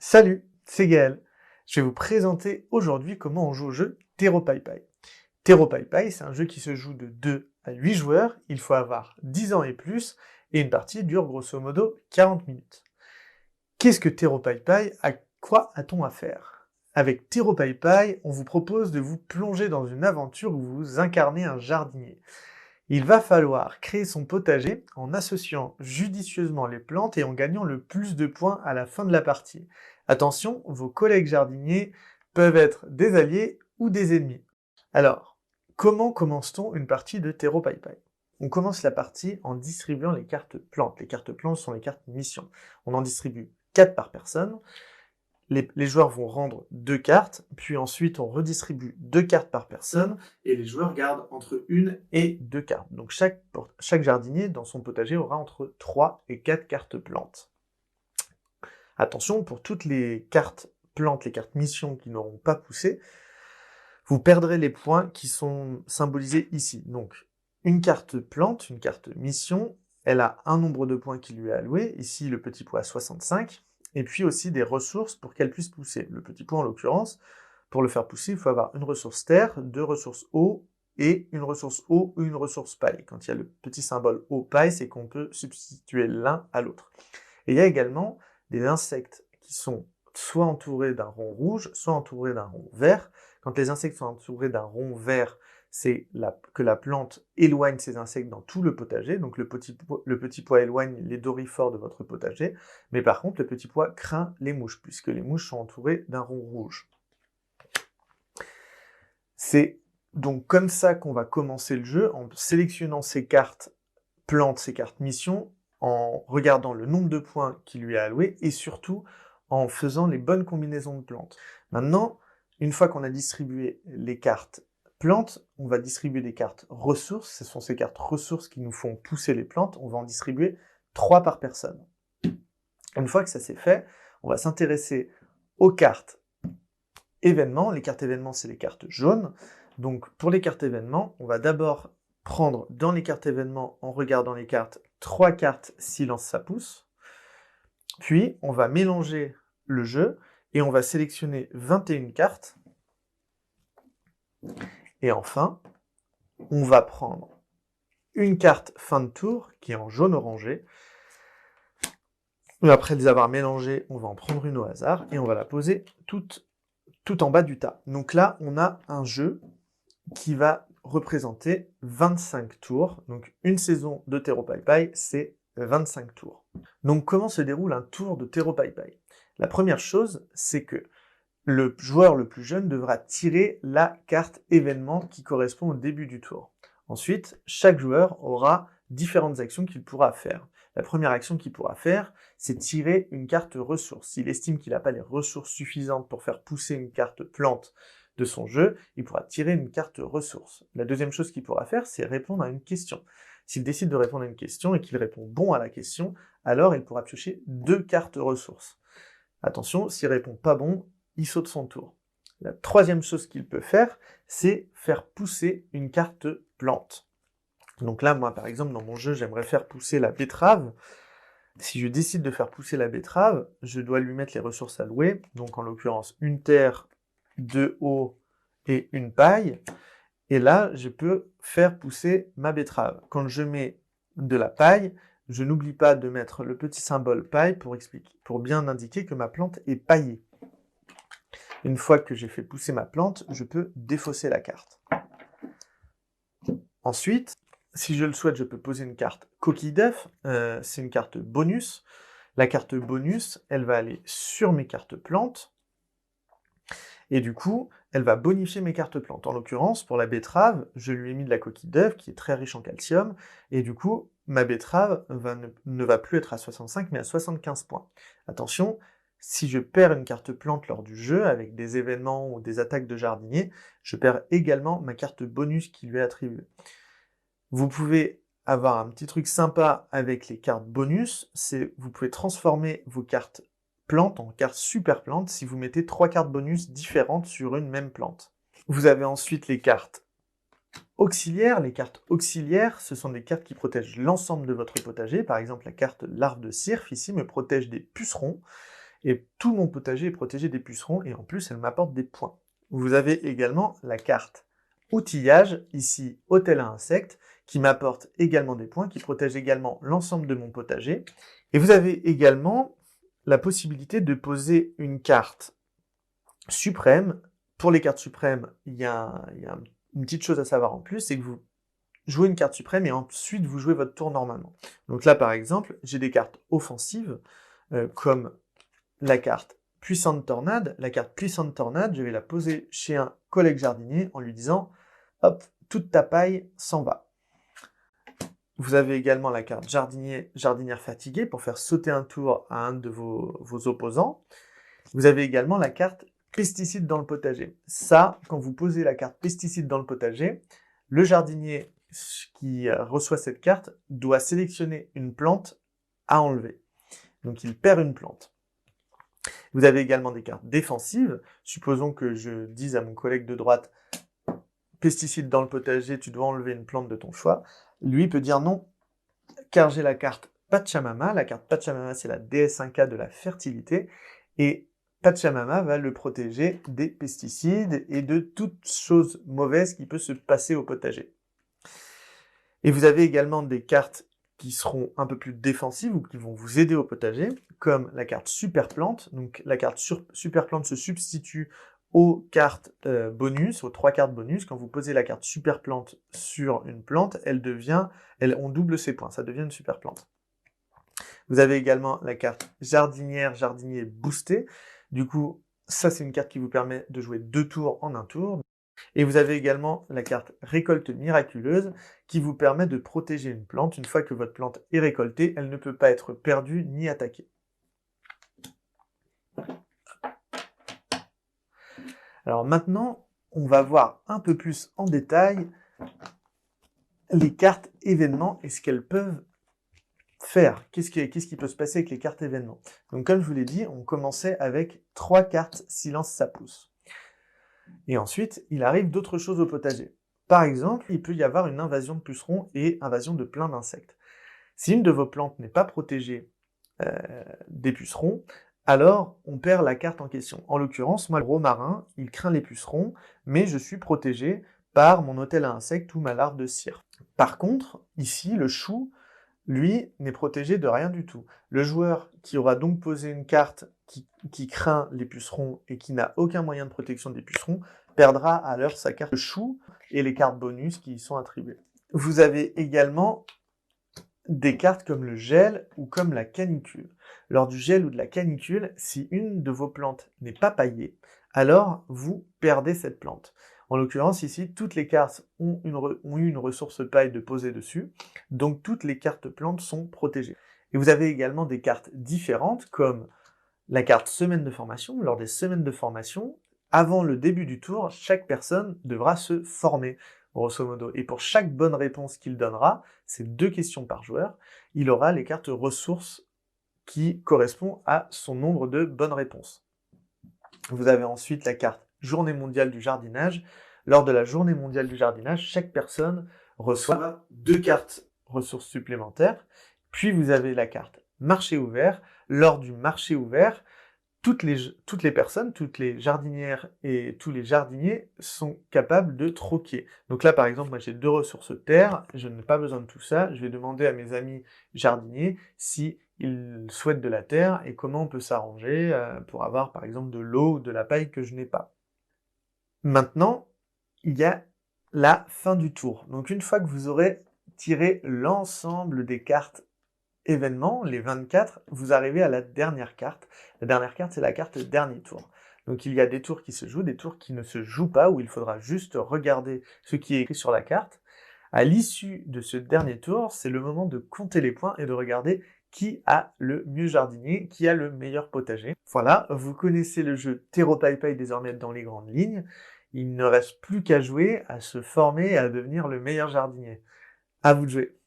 Salut, c'est Gaël. Je vais vous présenter aujourd'hui comment on joue au jeu TerraPaiPai. TerraPaiPai, c'est un jeu qui se joue de 2 à 8 joueurs, il faut avoir 10 ans et plus, et une partie dure grosso modo 40 minutes. Qu'est-ce que TerraPaiPai? À quoi a-t-on affaire? Avec TerraPaiPai, on vous propose de vous plonger dans une aventure où vous incarnez un jardinier. Il va falloir créer son potager en associant judicieusement les plantes et en gagnant le plus de points à la fin de la partie. Attention, vos collègues jardiniers peuvent être des alliés ou des ennemis. Alors, comment commence-t-on une partie de TerraPaiPai? On commence la partie en distribuant les cartes plantes. Les cartes plantes sont les cartes mission. On en distribue 4 par personne. Les joueurs vont rendre 2 cartes, puis ensuite on redistribue 2 cartes par personne, et les joueurs gardent entre 1 et 2 cartes. Donc chaque jardinier dans son potager aura entre 3 et 4 cartes plantes. Attention, pour toutes les cartes plantes, les cartes mission qui n'auront pas poussé, vous perdrez les points qui sont symbolisés ici. Donc une carte plante, une carte mission, elle a un nombre de points qui lui est alloué, ici le petit poids 65, et puis aussi des ressources pour qu'elle puisse pousser. Le petit poids en l'occurrence, pour le faire pousser, il faut avoir une ressource terre, 2 ressources eau, et une ressource eau ou une ressource paille. Quand il y a le petit symbole eau paille, c'est qu'on peut substituer l'un à l'autre. Et il y a également des insectes qui sont soit entourés d'un rond rouge, soit entourés d'un rond vert. Quand les insectes sont entourés d'un rond vert, c'est que la plante éloigne ces insectes dans tout le potager, donc le petit pois éloigne les dorifores de votre potager, mais par contre le petit pois craint les mouches, puisque les mouches sont entourées d'un rond rouge. C'est donc comme ça qu'on va commencer le jeu, en sélectionnant ces cartes plantes, ces cartes missions, en regardant le nombre de points qui lui est alloué, et surtout en faisant les bonnes combinaisons de plantes. Maintenant, une fois qu'on a distribué les cartes plantes, on va distribuer des cartes ressources. Ce sont ces cartes ressources qui nous font pousser les plantes. On va en distribuer 3 par personne. Une fois que ça c'est fait, on va s'intéresser aux cartes événements. Les cartes événements, c'est les cartes jaunes. Donc pour les cartes événements, on va d'abord prendre dans les cartes événements, en regardant les cartes, 3 cartes silence ça pousse. Puis on va mélanger le jeu et on va sélectionner 21 cartes. Et enfin, on va prendre une carte fin de tour, qui est en jaune orangé. Et après les avoir mélangées, on va en prendre une au hasard, et on va la poser tout en bas du tas. Donc là, on a un jeu qui va représenter 25 tours. Donc une saison de TerraPaiPai, c'est 25 tours. Donc comment se déroule un tour de TerraPaiPai? La première chose, c'est que le joueur le plus jeune devra tirer la carte événement qui correspond au début du tour. Ensuite, chaque joueur aura différentes actions qu'il pourra faire. La première action qu'il pourra faire, c'est tirer une carte ressource. S'il estime qu'il n'a pas les ressources suffisantes pour faire pousser une carte plante de son jeu, il pourra tirer une carte ressource. La deuxième chose qu'il pourra faire, c'est répondre à une question. S'il décide de répondre à une question et qu'il répond bon à la question, alors il pourra piocher 2 cartes ressources. Attention, s'il répond pas bon, il saute son tour. La troisième chose qu'il peut faire, c'est faire pousser une carte plante. Donc là, moi, par exemple, dans mon jeu, j'aimerais faire pousser la betterave. Si je décide de faire pousser la betterave, je dois lui mettre les ressources allouées, donc en l'occurrence une terre, 2 eau et une paille. Et là, je peux faire pousser ma betterave. Quand je mets de la paille, je n'oublie pas de mettre le petit symbole paille pour bien indiquer que ma plante est paillée. Une fois que j'ai fait pousser ma plante, je peux défausser la carte. Ensuite, si je le souhaite, je peux poser une carte coquille d'œuf. C'est une carte bonus. La carte bonus, elle va aller sur mes cartes plantes. Et du coup, elle va bonifier mes cartes plantes. En l'occurrence, pour la betterave, je lui ai mis de la coquille d'œuf qui est très riche en calcium. Et du coup, ma betterave ne va plus être à 65, mais à 75 points. Attention, si je perds une carte plante lors du jeu, avec des événements ou des attaques de jardinier, je perds également ma carte bonus qui lui est attribuée. Vous pouvez avoir un petit truc sympa avec les cartes bonus, c'est vous pouvez transformer vos cartes plantes en cartes super plantes si vous mettez 3 cartes bonus différentes sur une même plante. Vous avez ensuite les cartes auxiliaires. Les cartes auxiliaires, ce sont des cartes qui protègent l'ensemble de votre potager. Par exemple, la carte larve de cirf, ici, me protège des pucerons. Et tout mon potager est protégé des pucerons, et en plus, elle m'apporte des points. Vous avez également la carte outillage, ici hôtel à insectes, qui m'apporte également des points, qui protège également l'ensemble de mon potager. Et vous avez également la possibilité de poser une carte suprême. Pour les cartes suprêmes, il y a une petite chose à savoir en plus, c'est que vous jouez une carte suprême et ensuite vous jouez votre tour normalement. Donc là, par exemple, j'ai des cartes offensives, comme la carte Puissante Tornade. La carte Puissante Tornade, je vais la poser chez un collègue jardinier en lui disant « Hop, toute ta paille s'en va ». Vous avez également la carte Jardinière Fatiguée pour faire sauter un tour à un de vos opposants. Vous avez également la carte Pesticides dans le potager. Ça, quand vous posez la carte Pesticides dans le potager, le jardinier qui reçoit cette carte doit sélectionner une plante à enlever. Donc il perd une plante. Vous avez également des cartes défensives. Supposons que je dise à mon collègue de droite « Pesticides dans le potager, tu dois enlever une plante de ton choix ». Lui peut dire non, car j'ai la carte Pachamama. La carte Pachamama, c'est la déesse Inca de la fertilité. Et Pachamama va le protéger des pesticides et de toute chose mauvaise qui peut se passer au potager. Et vous avez également des cartes qui seront un peu plus défensives ou qui vont vous aider au potager, comme la carte Super Plante. Donc la carte Super Plante se substitue aux cartes bonus, aux 3 cartes bonus. Quand vous posez la carte Super Plante sur une plante, on double ses points, ça devient une Super Plante. Vous avez également la carte Jardinier boosté. Du coup, ça c'est une carte qui vous permet de jouer 2 tours en un tour. Et vous avez également la carte Récolte miraculeuse qui vous permet de protéger une plante. Une fois que votre plante est récoltée, elle ne peut pas être perdue ni attaquée. Alors maintenant, on va voir un peu plus en détail les cartes événements et ce qu'elles peuvent faire. Qu'est-ce qui peut se passer avec les cartes événements? Donc comme je vous l'ai dit, on commençait avec 3 cartes Silence ça pousse. Et ensuite, il arrive d'autres choses au potager. Par exemple, il peut y avoir une invasion de pucerons et invasion de plein d'insectes. Si une de vos plantes n'est pas protégée des pucerons, alors on perd la carte en question. En l'occurrence, moi, le romarin, il craint les pucerons, mais je suis protégé par mon hôtel à insectes ou ma larve de cire. Par contre, ici, le chou, lui, n'est protégé de rien du tout. Le joueur qui aura donc posé une carte qui craint les pucerons et qui n'a aucun moyen de protection des pucerons, perdra alors sa carte de chou et les cartes bonus qui y sont attribuées. Vous avez également des cartes comme le gel ou comme la canicule. Lors du gel ou de la canicule, si une de vos plantes n'est pas paillée, alors vous perdez cette plante. En l'occurrence, ici, toutes les cartes ont eu une ressource paille de poser dessus, donc toutes les cartes plantes sont protégées. Et vous avez également des cartes différentes, comme la carte semaine de formation. Lors des semaines de formation, avant le début du tour, chaque personne devra se former, grosso modo. Et pour chaque bonne réponse qu'il donnera, c'est 2 questions par joueur, il aura les cartes ressources qui correspondent à son nombre de bonnes réponses. Vous avez ensuite la carte Journée mondiale du jardinage. Lors de la Journée mondiale du jardinage, chaque personne reçoit 2 cartes ressources supplémentaires. Puis vous avez la carte Marché ouvert. Lors du marché ouvert, toutes les personnes, toutes les jardinières et tous les jardiniers sont capables de troquer. Donc là, par exemple, moi j'ai 2 ressources terre, je n'ai pas besoin de tout ça, je vais demander à mes amis jardiniers si ils souhaitent de la terre et comment on peut s'arranger pour avoir, par exemple, de l'eau ou de la paille que je n'ai pas. Maintenant, il y a la fin du tour. Donc une fois que vous aurez tiré l'ensemble des cartes événements, les 24, vous arrivez à la dernière carte. La dernière carte, c'est la carte dernier tour. Donc il y a des tours qui se jouent, des tours qui ne se jouent pas, où il faudra juste regarder ce qui est écrit sur la carte. À l'issue de ce dernier tour, c'est le moment de compter les points et de regarder qui a le mieux jardinier, qui a le meilleur potager. Voilà, vous connaissez le jeu TerroPaiPai désormais dans les grandes lignes. Il ne reste plus qu'à jouer, à se former et à devenir le meilleur jardinier. À vous de jouer.